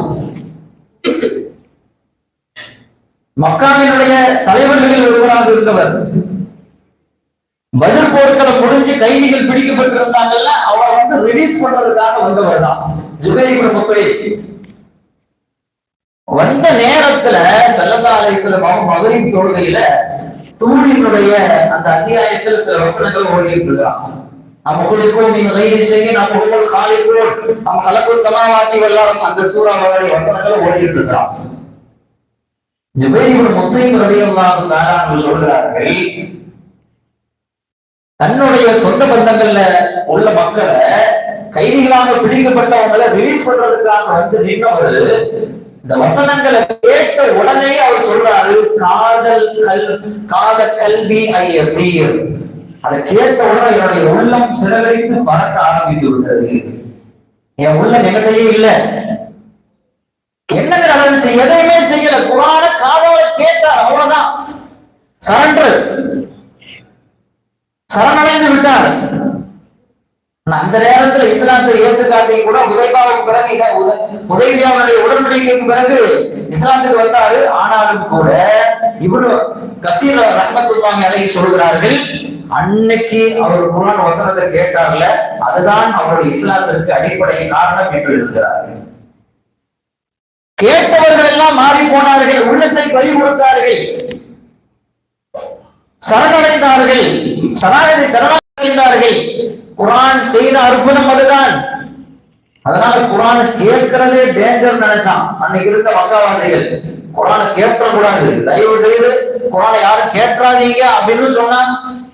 மக்காவினுடைய தலைவர்களில் ஒருவராக இருந்தவர். பத்ர் போர்க்களம் முடிஞ்சு கைதிகள் பிடிக்கப்பட்டிருந்தாங்கல்ல, அவர் வந்து ரிலீஸ் பண்றதுக்காக வந்தவர் தான் ஜுபைர் இப்னு முத்இம். வந்த நேரத்துல ஸல்லல்லாஹு அலைஹி வஸல்லம் அவங்க மகரிப் தொழுகையில தூரினுடைய அந்த அத்தியாயத்தில் சில வசனங்கள் ஓடிட்டு இருக்காங்க. அந்த சூறாவுடைய வசனங்கள் ஓடிட்டு இருக்காங்க. ஜுபைர் இப்னு முத்தைம் ரலியல்லாஹு தஆலா சொல்கிறார்கள், தன்னுடைய சொந்த பந்தங்கள்ல உள்ள மக்களை கைதிகளாக பிடிக்கப்பட்டவங்களை ரிலீஸ் பண்றதுக்காக வந்து நின்றவர் இந்த வசனங்களை கேட்ட உடனே அவர் சொல்றாரு, காத கல்வி ஐயர். அதை கேட்ட உடனே என்னுடைய உள்ளம் சிறகடித்து பறக்க ஆரம்பித்து விட்டது. என் உள்ள நிகழ்ச்சியே இல்லை. என்னங்க நடந்துச்சு? எதையுமே செய்யல. குரான காதால கேட்டார், அவ்வளவுதான். சரணடைந்து விட்டார். அந்த நேரத்தில் இஸ்லாத்தை ஏற்றுக்காட்டி கூட உதைபாவுக்கு பிறகு உதவியாவுடைய உடன்படிக்கைக்கு பிறகு இஸ்லாத்துக்கு வந்தாரு. ஆனாலும் கூட இப்னு கசீர் ரஹ்மத்துல்லாஹி அலைஹி சொல்கிறார்கள், அன்னைக்கு அவர் குர்ஆன் வசனத்தை கேட்டார்ல, அதுதான் அவருடைய இஸ்லாத்திற்கு அடிப்படை காரணம் என்று எழுதுகிறார்கள். கேட்டவர்கள் எல்லாம் மாறி போனார்கள், உள்ளத்தை பறி கொடுத்தார்கள், சரணடைந்தார்கள், சரணடைந்தார்கள். குர்ஆன் செய்த அற்புதம் அதுதான். அதனால குர்ஆன் கேட்கிறதே டேஞ்சர் நினைச்சான் அன்னைக்கு இருந்த மக்காவாசிகள். குர்ஆன் கேட்கக்கூடாது, தயவு செய்து குர்ஆனை யாரும் கேட்காதீங்க அப்படின்னு சொன்னா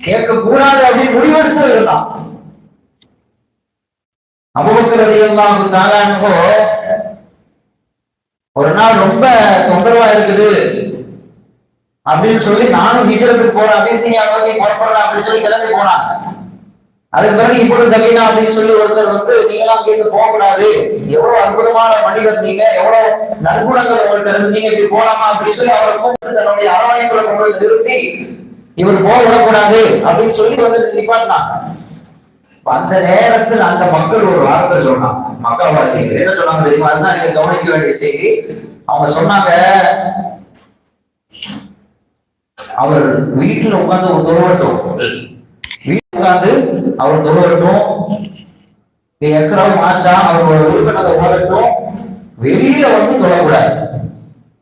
கேட்க கூடாது அப்படின்னு முடிவெடுத்து இருந்தான். அபூபக்கர் ரலியல்லாஹு தஆலா அன்ஹு ஒரு நாள் ரொம்ப தொந்தரவா இருக்குது அப்படின்னு சொல்லி நானும் ஹிஜ்ரத்துக்கு போறேன், அபிசீனியா நோக்கி புறப்படுறேன் அப்படின்னு சொல்லி கிளம்பி போனாங்க. அதுக்கு பிறகு இப்பொழுது தவினா அப்படின்னு சொல்லி ஒருத்தர் வந்து, நீங்களாம் கேட்டு போகக்கூடாது, எவ்வளவு அற்புதமான மனிதர் நீங்க, எவ்வளவு நற்குணங்கள் உங்கள்கிட்ட இருந்து, நீங்க இப்படி போலாமா அப்படின்னு சொல்லி அவரை கூப்பிட்டு தன்னுடைய அரவணைப்புல கொண்டு நிறுத்தி இவர் போக விடக்கூடாது அப்படின்னு சொல்லி வந்து நிப்பாட்டினாங்க. அந்த நேரத்தில் அந்த மக்கள் ஒரு வார்த்தை சொன்னாங்க, மக்காவாசிகள் என்ன சொன்னாங்க தெரியுமா? அதுதான் நீங்க கவனிக்க வேண்டிய செய்தி. அவங்க சொன்னாங்க, அவர் வீட்டுல உட்கார்ந்து ஒரு தொழுவட்டும், வீட்டுல உட்கார்ந்து அவர் தொழுவட்டும், மாஷா அவரோட உறுப்பினரை ஓதட்டும், வெளியில வந்து தொழக்கூடாது.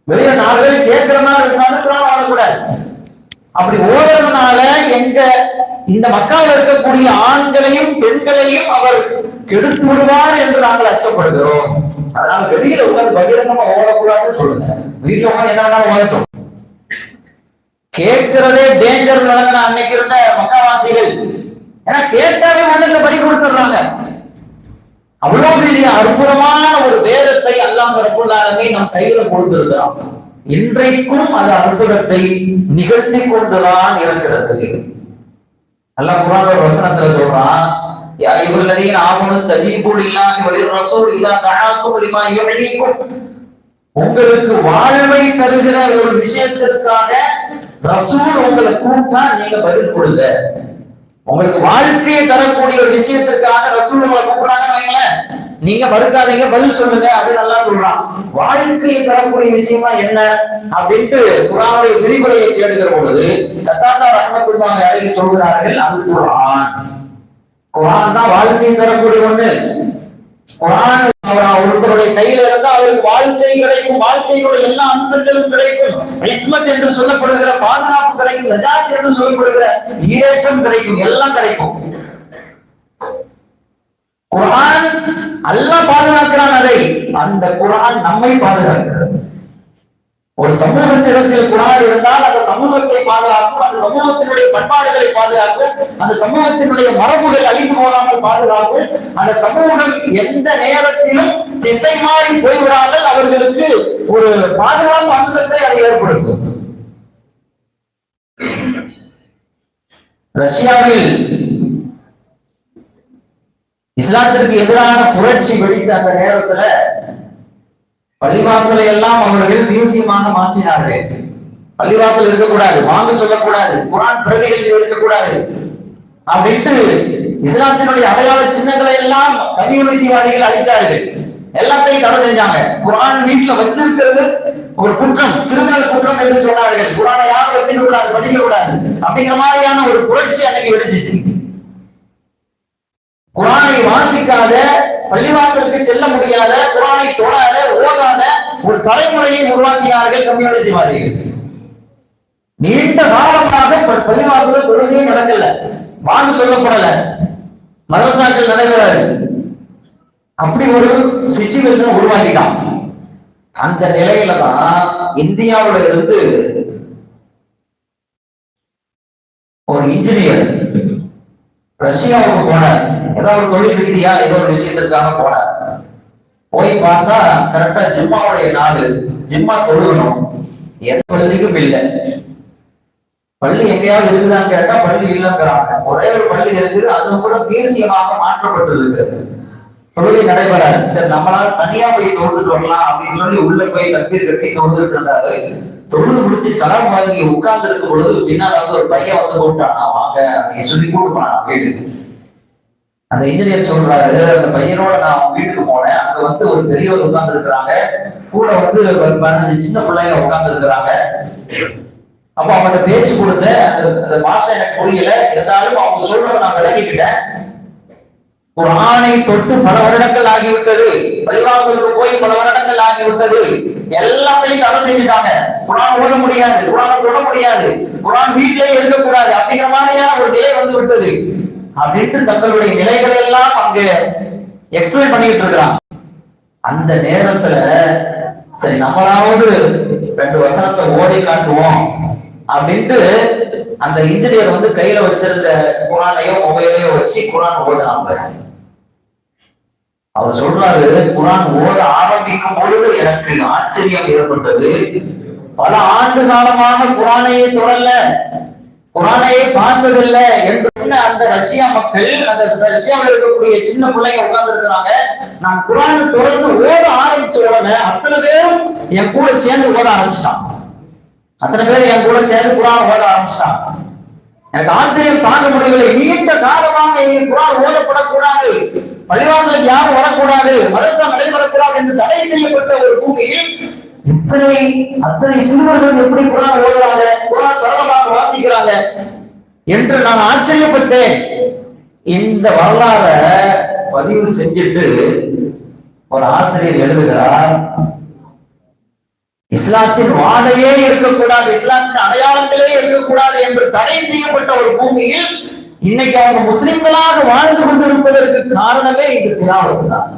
வெளியில 4 பேர் கேட்கிற மாதிரி இருந்தாலும் வாழக்கூடாது. அப்படி ஓடுறதுனால எங்க இந்த மக்காவில் இருக்கக்கூடிய ஆண்களையும் பெண்களையும் அவர் கெடுத்து விடுவார் என்று நாங்கள் அச்சப்படுகிறோம். அதனால வெளியில உட்கார்ந்து பகிரங்கமா ஓடக்கூடாதுன்னு சொல்லுங்க. வீட்டுல உட்கார்ந்து என்ன வேணாலும் ஓடட்டும். கேட்கிறதே டேஞ்சர் நடந்த அன்னைக்கு இருந்த மக்காவாசிகள். ஏன்னா கேட்டாலே உள்ளத்தை பறி கொடுத்துடுறாங்க. அவ்வளவு பெரிய அற்புதமான ஒரு வேதத்தை அல்லாஹ் ரப்பல் ஆலமீன் நம் கையில கொடுத்திருக்கிறான். இன்றைக்கும் அது அற்புதத்தை நிகழ்த்தி கொண்டுதான் இருக்கிறது. அல்லாஹ் குர்ஆன் ஒரு வசனத்துல சொல்றான், யா அய்யுஹல்லதீன ஆமனு ஸ்தஜீபு லில்லாஹி வலிர் ரசூல் இதா தஆக்கும் லிமா யுஹ்யீக்கும். உங்களுக்கு வாழ்வை தருகிற ஒரு விஷயத்திற்காக ரசூல் உங்களை கூப்பிட்டா நீங்க பதில் கொடுங்க. உங்களுக்கு வாழ்க்கையை தரக்கூடிய ஒரு விஷயத்திற்காக ரசூல் உங்களை கூப்பிடுறாங்கன்னு வைங்களேன், நீங்க மறுக்காதீங்க, பதில் சொல்லுங்க அப்படின்னு நல்லா சொல்றான். வாழ்க்கையை தரக்கூடிய விஷயமா என்ன அப்படின்ட்டு குர்ஆனுடைய விரிவுரையை தேடுகிற பொழுது கத்தாதா ரஹ்மத்துல்லாஹி அலைஹி சொல்கிறார்கள், அது குர்ஆன். குர்ஆன் தான் வாழ்க்கையை தரக்கூடிய ஒண்ணு. குர்ஆன் ஒருத்தருடைய கையில இருந்தா அவருக்கு வாழ்க்கை கிடைக்கும், வாழ்க்கையுடைய எல்லா அம்சங்களும் கிடைக்கும், இஸ்மத் என்று சொல்லப்படுகிற பாதுகாப்பு கிடைக்கும், நஜாத் என்று சொல்லப்படுகிற ஈரேற்றம் கிடைக்கும், எல்லாம் கிடைக்கும். குர்ஆன் அல்லாஹ் பாதுகாக்கிறான் அதை. அந்த குர்ஆன் நம்மை பாதுகாக்கிறது. ஒரு சமூகத்திடத்தில் குர்ஆன் இருந்தால் அந்த சமூகத்தை பாதுகாக்கும், அந்த சமூகத்தினுடைய பண்பாடுகளை பாதுகாக்கும், அந்த சமூகத்தினுடைய மரபுகள் அழிந்து போகாமல் பாதுகாக்கும், அந்த சமூகம் எந்த நேரத்திலும் திசை மாறி போய்விடாமல் அவர்களுக்கு ஒரு பாதுகாப்பு அம்சத்தை அதை ஏற்படுத்தும். ரஷ்யாவில் இஸ்லாத்திற்கு எதிரான புரட்சி வெடித்த அந்த நேரத்துல பள்ளிவாசலை எல்லாம் அவர்கள் மியூசியமாக மாற்றினார்கள். பள்ளிவாசல் இருக்கக்கூடாது, வாங்க சொல்லக்கூடாது, குர்ஆன் பிரதிகள் இருக்கக்கூடாது அப்படின்ட்டு இஸ்லாத்தினுடைய அடையாள சின்னங்களை எல்லாம் கம்யூனிஸ்ட்வாதிகள் அடிச்சார்கள். எல்லாத்தையும் தடை செஞ்சாங்க. குர்ஆன் வீட்டுல வச்சிருக்கிறது ஒரு குற்றம், கிரிமினல் குற்றம் என்று சொன்னார்கள். குர்ஆனை யாரும் வச்சிருக்க கூடாது, படிக்க கூடாது அப்படிங்கிற மாதிரியான ஒரு புரட்சி அன்னைக்கு வெடிச்சிச்சு. குர்ஆனை வாசிக்காத, பள்ளிவாசலுக்கு செல்ல முடியாத, குர்ஆனை தொடாத, ஓதாத ஒரு தலைமுறையை உருவாக்கினார்கள் கம்யூனிஸ்ட்வாதிகள். நீண்ட காலமாக பள்ளிவாசல தொழுகையே நடக்கல, வாங்க சொல்லப்படல, மதரசாக்கள் நடைபெறாது. அப்படி ஒரு சிச்சுவேஷன் உருவாக்கிட்டான். அந்த நிலையில தான் இந்தியாவில இருந்து ஒரு இன்ஜினியர் ரஷ்யாவுக்கு போனார். ஏதாவது ஒரு தொழில் ரீதியா ஏதோ ஒரு விஷயத்திற்காக போனார். போய் பார்த்தா கரெக்டா ஜிம்மாவுடைய நாள், ஜிம்மா தொழுகணும், எந்த பள்ளிக்கும் இல்லை. பள்ளி எங்கேயாவது இருக்குதான்னு கேட்டா பள்ளி இல்லைங்கிறாங்க. ஒரே ஒரு பள்ளி இருக்குது, அதுவும் கூட மியூசியமாக மாற்றப்பட்டு இருக்கு. தொழுகை நடைபெறாது. சரி, நம்மளால தனியா போய் தொழுதுட்டு வரலாம் அப்படின்னு சொல்லி உள்ள போய் தப்பீர் கட்டி தொழுதுட்டு இருந்தாரு. தொழுது முடிச்சு சலம் வாங்கி உட்கார்ந்து இருக்கும் பொழுது பின்னால் வந்து ஒரு பையன் வந்து கூப்பிட்டானா, வாங்க அப்படின்னு சொல்லி கூப்பிட்டானா வீட்டுக்கு. அந்த இன்ஜினியர் சொல்றாரு, அந்த பையனோட நான் அவன் வீட்டுக்கு போனேன். அங்க வந்து ஒரு பெரியவர் உட்கார்ந்து இருக்கிறாங்க, கூட வந்து 15 சின்ன பிள்ளைங்க உட்கார்ந்து இருக்கிறாங்க. அப்ப அவன்கிட்ட பேச்சு கொடுத்த அந்த பாஷை எனக்கு புரியல, இருந்தாலும் அவங்க சொல்றத நான் விளக்கிக்கிட்டேன். குர்ஆனை தொட்டு பல வருடங்கள் ஆகிவிட்டது, பள்ளிவாசலுக்கு போய் பல வருடங்கள் ஆகிவிட்டது, எல்லாத்தையும் தடை செஞ்சுட்டாங்க. குர்ஆன் ஓத முடியாது, குர்ஆன் தொட முடியாது, குர்ஆன் வீட்டிலேயே இருக்கக்கூடாது அப்படிங்கிற மாதிரியான ஒரு நிலை வந்து விட்டது அப்படின்ட்டு தங்களுடைய நிலைகளை எல்லாம் அங்க எக்ஸ்பிளைன் பண்ணிட்டு இருக்கிறான். அந்த நேரத்துல சரி நம்மளாவது 2 வசனத்தை ஓதி காட்டுவோம் அப்படின்ட்டு அந்த இன்ஜினியர் வந்து கையில வச்சிருந்த குர்ஆனையோ மொபைலையோ வச்சு குர்ஆன் ஓதுனாங்க. அவர் சொல்றாரு, குர்ஆன் ஓத ஆரம்பிக்கும் பொழுது எனக்கு ஆச்சரியம் ஏற்பட்டது. பல ஆண்டு காலமாக குர்ஆனையே தொடரல, குர்ஆனையே பார்த்ததில்லை என்று அந்த ரஷ்யா மக்கள், அந்த ரஷ்யாவில் இருக்கக்கூடிய சின்ன பிள்ளைங்க உட்கார்ந்து இருக்கிறாங்க. நான் குர்ஆன் தொடர்ந்து ஓத ஆரம்பிச்ச உடனே அத்தனை பேரும் என் கூட சேர்ந்து ஓத ஆரம்பிச்சிட்டான். அத்தனை பேர் என் கூட சேர்ந்து குர்ஆன் ஓத ஆரம்பிச்சிட்டான். எனக்கு ஆச்சரியம் தாங்க முடியவில்லை. நீண்ட காலமாக இங்கே குர்ஆன் ஓதப்படக்கூடாது, பள்ளிவாசலுக்கு யாரும் வரக்கூடாது, மதரசா நடைபெறக்கூடாது என்று தடை செய்யப்பட்ட ஒரு பூமியில் அத்தனை சிறுவர்கள் எப்படி குர்ஆன் ஓதுறாங்க, குர்ஆன் சரளமாக வாசிக்கிறாங்க என்று நான் ஆச்சரியப்பட்டேன். இந்த வரலாறை பதிவு செஞ்சுட்டு ஒரு ஆசிரியர் எழுதுகிறார், இஸ்லாத்தின் வாடையே இருக்கக்கூடாது, இஸ்லாத்தின் அடையாளங்களே இருக்கக்கூடாது என்று தடை செய்யப்பட்ட ஒரு பூமியில் இன்னைக்கு அவங்க முஸ்லிம்களாக வாழ்ந்து கொண்டிருப்பதற்கு காரணமே இந்த திலாவத்து தான்.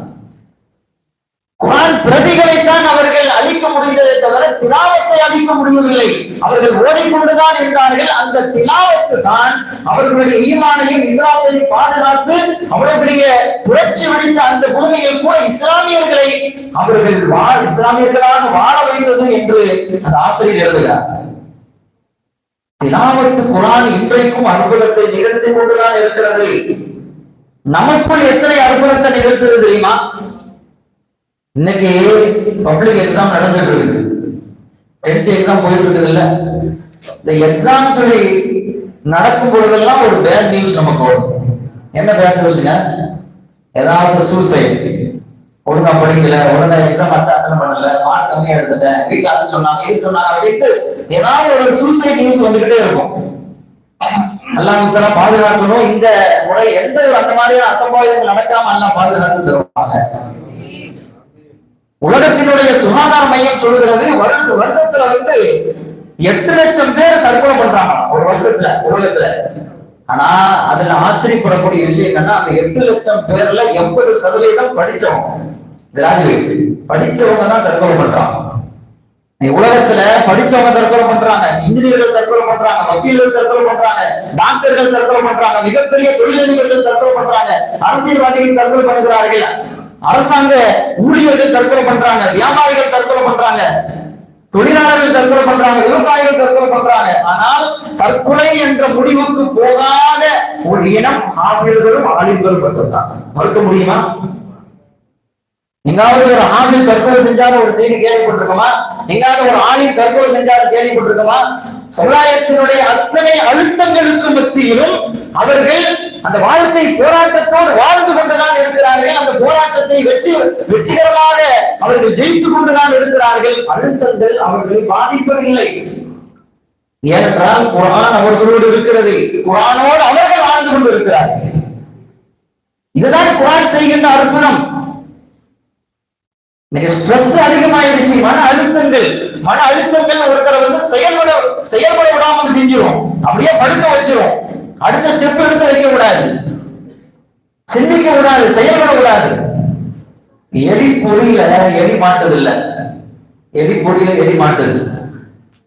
குர்ஆன் பிரதிகளைத்தான் அவர்கள் அழிக்க முடிந்ததை தவிர திலாவத்தை அழிக்க முடியவில்லை. அவர்கள் ஓடிக்கொண்டுதான் இருந்தார்கள். அந்த திலாவத்து தான் அவர்களுடைய ஈமானையும் இஸ்லாத்தையும் பாதுகாத்து அவ்வளவு பெரிய புரட்சி வெடித்த அந்த பூமியில் கூட இஸ்லாமியர்களை அவர்கள் இஸ்லாமியர்களாக வாழ வைத்தது என்று அந்த ஆசிரியர் எழுதுகிறார். திலாவத்து குர்ஆன் இன்றைக்கும் அற்புதத்தை நிகழ்த்தி கொண்டுதான் இருக்கிறது. நமக்குள் எத்தனை அற்புதத்தை நிகழ்த்தது தெரியுமா? இன்னைக்கு பப்ளிக் எக்ஸாம் நடந்துட்டு இருக்குது, 10th எக்ஸாம் போயிட்டு இருக்குது இல்ல. இந்த எக்ஸாம் சொல்லி நடக்கும் பொழுதெல்லாம் ஒரு பேட் நியூஸ் நமக்கு வரும். என்ன பேட் நியூஸ்ங்க? ஏதாவது சூசைட், ஒழுங்கா படிக்கல, ஒழுங்கா எக்ஸாம் அட்டன் பண்ணல, மார்க் கம்மியா எடுத்துட்டேன், வீட்டுல அது சொன்னாங்க இது சொன்னாங்க அப்படின்ட்டு ஏதாவது ஒரு சூசைட் நியூஸ் வந்துகிட்டே இருக்கும். அல்லாஹ் பாதுகாக்கணும். இந்த முறை எந்த ஒரு அந்த மாதிரியான அசம்பாவிதங்கள் நடக்காம எல்லாம் பாதுகாத்து தருவாங்க. உலகத்தினுடைய சுகாதார மையம் சொல்கிறது, வருஷத்துல வந்து 8 லட்சம் பேர் தற்கொலை பண்றாங்க ஒரு வருஷத்துல உலகத்துல. ஆனா அதுல ஆச்சரியப்படக்கூடிய விஷயம் என்னன்னா, அந்த 8 லட்சம் பேர்ல 80% படிச்சவங்க, கிராஜுவேட் படிச்சவங்க தான் தற்கொலை பண்றாங்க. உலகத்துல படிச்சவங்க தற்கொலை பண்றாங்க, இன்ஜினியர்கள் தற்கொலை பண்றாங்க, வக்கீல்கள் தற்கொலை பண்றாங்க, டாக்டர்கள் தற்கொலை பண்றாங்க, மிகப்பெரிய தொழிலதிபர்கள் தற்கொலை பண்றாங்க, அரசியல்வாதிகள் தற்கொலை பண்ணுகிறார்கள், அரசாங்க ஊழியர்கள் தற்கொலை பண்றாங்க, வியாபாரிகள் தற்கொலை பண்றாங்க, தொழிலாளர்கள் தற்கொலை பண்றாங்க, விவசாயிகள் தற்கொலை பண்றாங்க. ஆனால் தற்கொலை என்ற முடிவுக்கு போகாத ஒரு இனம் ஆபில்களும் ஆலிம்களும் மட்டும்தான். மறுக்க முடியுமா? எங்காவது ஒரு ஆபில் தற்கொலை செஞ்சாத ஒரு செய்தி கேள்விப்பட்டிருக்கோமா? எங்காவது ஒரு ஆலிம் தற்கொலை செஞ்சாத கேள்விப்பட்டிருக்கோமா? சமுதாயத்தினுடைய அத்தனை அழுத்தங்களுக்கு மத்தியிலும் அவர்கள் அந்த வாழ்க்கை போராட்டத்தோடு வாழ்ந்து கொண்டுதான் இருக்கிறார்கள். அந்த போராட்டத்தை வெற்றிகரமாக அவர்கள் ஜெயித்துக் கொண்டுதான் இருக்கிறார்கள். அழுத்தங்கள் அவர்களை பாதிப்பதில்லை. ஏனென்றால் குர்ஆன் அவர்களோடு இருக்கிறது, குர்ஆனோடு அவர்கள் வாழ்ந்து கொண்டிருக்கிறார்கள். இதுதான் குர்ஆன் செய்கின்ற அற்புதம். இன்னைக்கு ஸ்ட்ரெஸ் அதிகமாயிருச்சு, மன அழுத்தங்கள் ஒருத்தரை வந்து செயல்பட விடாமல் செஞ்சிடும், அப்படியே படுக்க வச்சிரும். அடுத்த ஸ்டெப் எடுத்து வைக்க கூடாது, சிந்திக்க கூடாது, செயல்பட கூடாது. எலி பொறியில எலி மாட்டுது இல்ல, எலி பொறியில எலி மாட்டுது.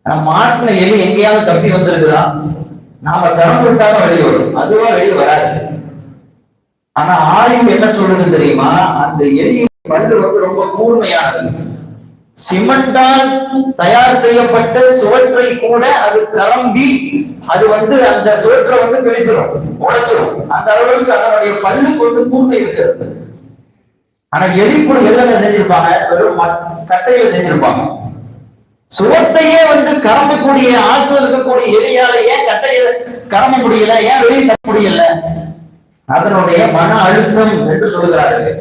ஆனா மாட்டின எலி எங்கேயாவது தப்பி வந்திருக்குதா? நாம திறந்து விட்டாலும் வெளியே வரும், அதுவா வெளியே வராது. ஆனா ஆய்வு என்ன சொல்றது தெரியுமா? அந்த எலி பல்லு வந்து ரொம்ப கூர்மையானது. சிமெண்டால் தயார் செய்யப்பட்ட சுவற்றை கூட அது கரம்பி அது வந்து அந்த சுவற்றை வந்து கிழிச்சிடும், உடைச்சிடும். அந்த அளவுக்கு அதனுடைய பல்லுக்கு வந்து கூர்மை இருக்கிறது. ஆனா எலிப்புற எல்லாம் செஞ்சிருப்பாங்க, வெறும் கட்டையில செஞ்சிருப்பாங்க. சுவத்தையே வந்து கரம்பக்கூடிய ஆற்றல் இருக்கக்கூடிய எலியால ஏன் கட்டையில கரம்ப முடியல, ஏன் வெளியே தர முடியல? அதனுடைய மன அழுத்தம் என்று சொல்லுகிறார்கள்.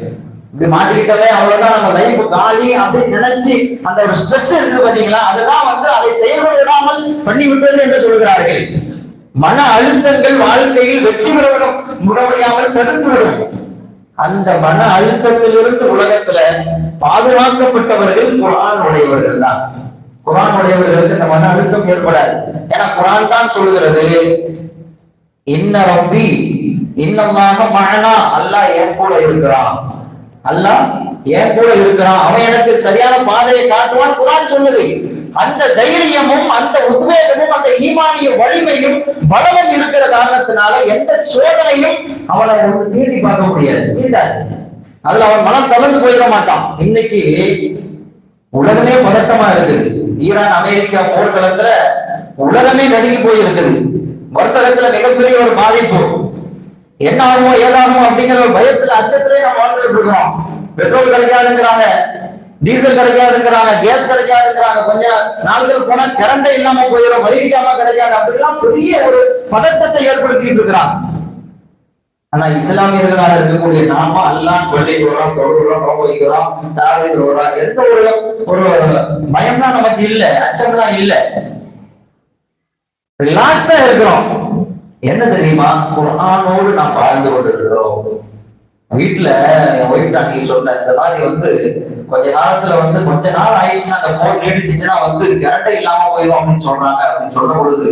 இப்படி மாட்டிக்கிட்டவே அவ்வளவுதான், நம்ம லைஃப் காலி அப்படின்னு நினைச்சு அந்த ஒரு ஸ்ட்ரெஸ் இருக்கு பாத்தீங்களா, அதுதான் வந்து அதை செயல்பட விடாமல் பண்ணிவிட்டது என்று சொல்கிறார்கள். மன அழுத்தங்கள் வாழ்க்கையில் வெற்றி பெற முடியாமல் தடுத்துவிடும். அந்த மன அழுத்தத்திலிருந்து உலகத்துல பாதுகாக்கப்பட்டவர்கள் குர்ஆன் உடையவர்கள் தான். குர்ஆன் உடையவர்களுக்கு இந்த மன அழுத்தம் ஏற்படாது. ஏன்னா குர்ஆன் தான் சொல்லுகிறது, இன்ன ரப்பி இன்னல்லாஹ மஅனா, அல்லாஹ் என் கூட இருக்கிறான், அல்லாஹ் என் கூட இருக்கிறான், அவன் எனக்கு சரியான பாதையை காட்டுவான் குர்ஆன் சொல்லுது. அந்த தைரியமும் அந்த உத்வேகமும் அந்த ஈமானிய வலிமையும் பலமும் இருக்கிற காரணத்தினால எந்த சோதனையும் அவனை வந்து தீண்டி பார்க்க முடியாது, சீட்டாது. அதுல அவன் மனம் தளர்ந்து போயிட மாட்டான். இன்னைக்கு உலகமே பதட்டமா இருக்குது. ஈரான் அமெரிக்கா போர்க்களத்துல உலகமே நடுங்கி போயிருக்குது. வர்த்தகத்துல மிகப்பெரிய ஒரு பாதிப்பு. என்ன ஆகுமோ ஏதாகுமோ அப்படிங்கிற ஒரு பயத்துல அச்சத்திலே நாம் வாழ்ந்துட்டு இருக்கிறோம். பெட்ரோல் கிடைக்காதுங்கிறாங்க, டீசல் கிடைக்காதுங்கிறாங்க, கேஸ் கிடைக்காதுங்கிறாங்க. கொஞ்சம் நாட்கள் போனா கரண்டே இல்லாம போயிடும், வலிக்காம கிடைக்காது, அப்படிலாம் பெரிய ஒரு பதட்டத்தை ஏற்படுத்திட்டு இருக்கிறாங்க. ஆனா இஸ்லாமியர்களாக இருக்கக்கூடிய நாம அல்லாஹ் பள்ளிக்கு வரோம், தொழுகிறோம், நோக்க வைக்கிறோம், தாவீது வரோம். எந்த ஒரு பயம்லாம் நமக்கு இல்ல, அச்சம்லாம் இல்ல, ரிலாக்ஸா இருக்கிறோம். என்ன தெரியுமா? குர்ஆனோடு நாம் வாழ்ந்து கொண்டிருக்கிறோம். வீட்டுல என் ஒய்ஃப் அன்னைக்கு சொன்ன இந்த மாதிரி வந்து கொஞ்ச நாள் ஆயிடுச்சுன்னா அந்த போன் நீடிச்சுன்னா வந்து கரண்டே இல்லாம போயிடும் அப்படின்னு சொல்றாங்க. அப்படின்னு சொல்ற பொழுது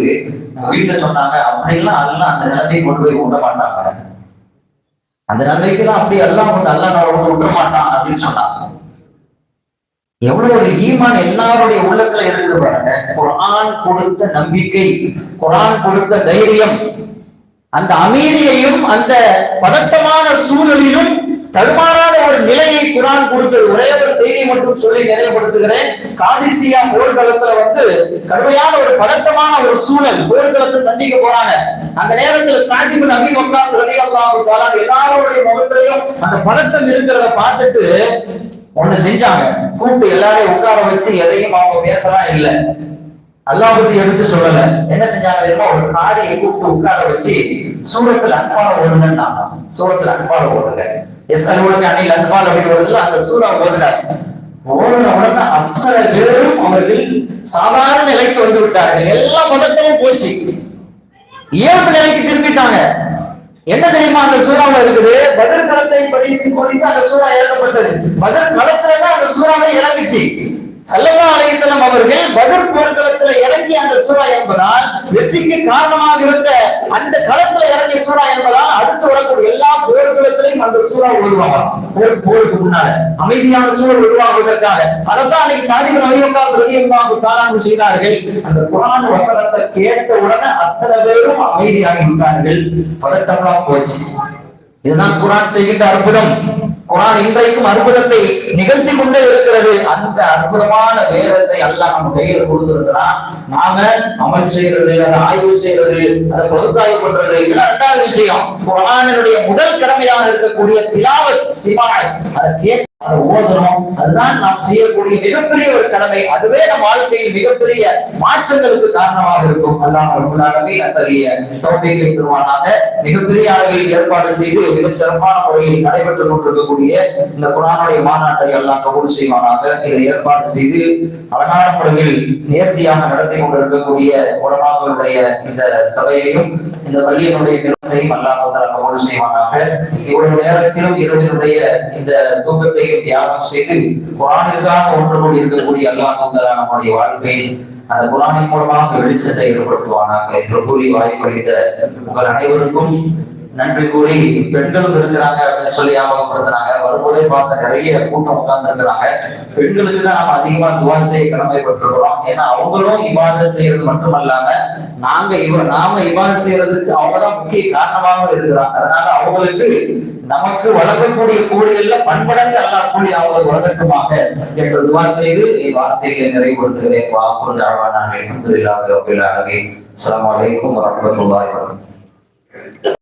வீட்டுல சொன்னாங்க, அப்படிலாம் எல்லாம் அந்த நிலைமையை கொண்டு போய் விட மாட்டாங்க, அந்த நிலைமைக்குலாம் அப்படி எல்லாம் வந்து அல்லா நான் விட மாட்டான் அப்படின்னு சொன்னாங்க. எவ்வளவு ஒரு ஈமான் எல்லாருடைய உள்ளத்துல இருக்குது பாருங்க. குர்ஆன் கொடுத்த நம்பிக்கை, குர்ஆன் கொடுத்த தைரியம், அந்த அமைதியையும் அந்த பதட்டமான சூழலிலும் தடுமாறாத ஒரு நிலையை குர்ஆன் கொடுத்தது. ஒரே ஒரு செய்தி மட்டும் சொல்லி நிறைவுபடுத்துகிறேன். காதிசியா போர்க்களத்துல வந்து கடுமையான ஒரு பதட்டமான ஒரு சூழல், போர்க்களத்தை சந்திக்க போறாங்க. அந்த நேரத்துல சஅத் இப்னு அபீ வக்காஸ் ரலியல்லாஹு தஆலா எல்லாருடைய முகத்திலையும் அந்த பதட்டம் இருக்கிறத பார்த்துட்டு ஒண்ணு செஞ்சாங்க. கூப்பிட்டு எல்லாரையும் உட்கார வச்சு எதையும் அவங்க பேசலாம் இல்ல, அல்லாஹ் பத்தி எடுத்து சொல்லல. என்ன செஞ்சாங்க தெரியுமா? ஒரு காரியை கூப்பிட்டு உட்கார வச்சு சூரத்துல அன்பால ஓதுங்க, சூரத்துல அன்பால ஓதுங்க, எஸ்அலூனக அனில் அன்பால் அப்படின்னு வருதுல, அந்த சூரா ஓதுனார். ஓதுன உடனே அத்தனை பேரும் அவர்கள் சாதாரண நிலைக்கு வந்து விட்டார்கள். எல்லா பதட்டமும் போச்சு, இயல்பு நிலைக்கு திரும்பிட்டாங்க. என்ன தெரியுமா அந்த சூறாவில் இருக்குது? பத்ர் களத்தை குறித்து அந்த சூறா இறக்கப்பட்டது. பத்ர் களத்துல தான் அந்த சூறாவை இறங்குச்சு. ஸல்லல்லாஹு அலைஹி வஸல்லம் அவர்கள் பத்ர் போர்க்களத்துல இறங்கிய அந்த சூறா என்பதால், வெற்றிக்கு காரணமாக இருந்த அந்த களத்துல இறங்கிய சூறா என்பதால் அடுத்து வரக்கூடிய எல்லா போர்க்களத்திலையும் அந்த சூறா ஓதுவாங்க. போருக்கு முன்னால அமைதியான சூழல் உருவாகுவதற்காக. அதைத்தான் அன்னைக்கு சஅத் இப்னு அபீ வக்காஸ் ரலியல்லாஹு தஆலா செய்தார்கள். அந்த குர்ஆன் வசனத்தை கேட்ட உடனே அத்தனை பேரும் அமைதியாகி விட்டார்கள், பதட்டம்லாம் போச்சு. இதுதான் குர்ஆன் செய்கின்ற அற்புதம். குர்ஆன் இன்றைக்கும் அற்புதத்தை நிகழ்த்தி கொண்டே இருக்கிறது. அந்த அற்புதமான வேதத்தை அல்லாஹ் நம்ம கையில் கொடுத்திருக்கிறான். நாம அமல் செய்யறது, அதை ஆய்வு செய்யறது, அதை பகுத்தாய்வு பண்றது, இதெல்லாம் ரெண்டாவது விஷயம். குர்ஆனினுடைய முதல் கடமையாக இருக்கக்கூடிய திலாவத், சிமாஅத், அதை கேட்க அதை ஓதணும். அதுதான் நாம் செய்யக்கூடிய மிகப்பெரிய ஒரு கடமை. அதுவே நம் வாழ்க்கையில் மிகப்பெரிய மாற்றங்களுக்கு காரணமாக இருக்கும். அல்லாஹ் ரப்பல் ஆலமீன் அத்தகைய தௌஃபீகை தருவானாக. மிகப்பெரிய அளவில் ஏற்பாடு செய்து மிக சிறப்பான முறையில் நடைபெற்றுக் கொண்டிருக்கக்கூடிய இந்த குர்ஆனுடைய மாநாட்டை அல்லாஹ் கபூல் செய்வானாக. இதை ஏற்பாடு செய்து அழகான முறையில் நேர்த்தியாக நடத்தி கொண்டிருக்கக்கூடிய உலமாக்களுடைய இந்த சபையையும் இந்த பள்ளியினுடைய நிறுவனத்தையும் அல்லாஹ் கபூல் செய்வானாக. இவ்வளவு நேரத்திலும் இரவினுடைய இந்த தூக்கத்தையும் தியாகம் செய்து குர்ஆனிற்காக ஒன்று கூடி இருக்கக்கூடிய அல்லாஹ் நம்முடைய வாழ்க்கையில் அந்த குர்ஆனின் மூலமாக வெளிச்சத்தை ஏற்படுத்துவானாக என்று கூறி வாய்ப்பளித்த உங்கள் அனைவருக்கும் நன்றி கூறி, பெண்களும் இருக்கிறாங்க அப்படின்னு சொல்லி ஞாபகப்படுத்துறாங்க. வரும்போதே பார்த்த நிறைய கூட்டம் உட்கார்ந்து இருக்கிறாங்க. பெண்களுக்கு தான் நம்ம அதிகமா துவா செய்ய கடமைப்பட்டிருக்கிறோம். ஏன்னா அவங்களும் இபாதத் செய்யறது மட்டுமல்லாம நாம இபாதத் செய்யறதுக்கு அவங்கதான் முக்கிய காரணமாக இருக்கிறாங்க. அதனால அவங்களுக்கு நமக்கு வழங்கக்கூடிய கூலிகள்ல பன்மடங்கு அல்லாஹ் கூலி அவங்களுக்கு வழங்கட்டுமாக என்று துவா செய்து வார்த்தைகளை நிறைவுபடுத்துகிறேன். அஸ்ஸலாமு அலைக்கும் வரஹ்மத்துல்லாஹி வபரகாத்துஹு.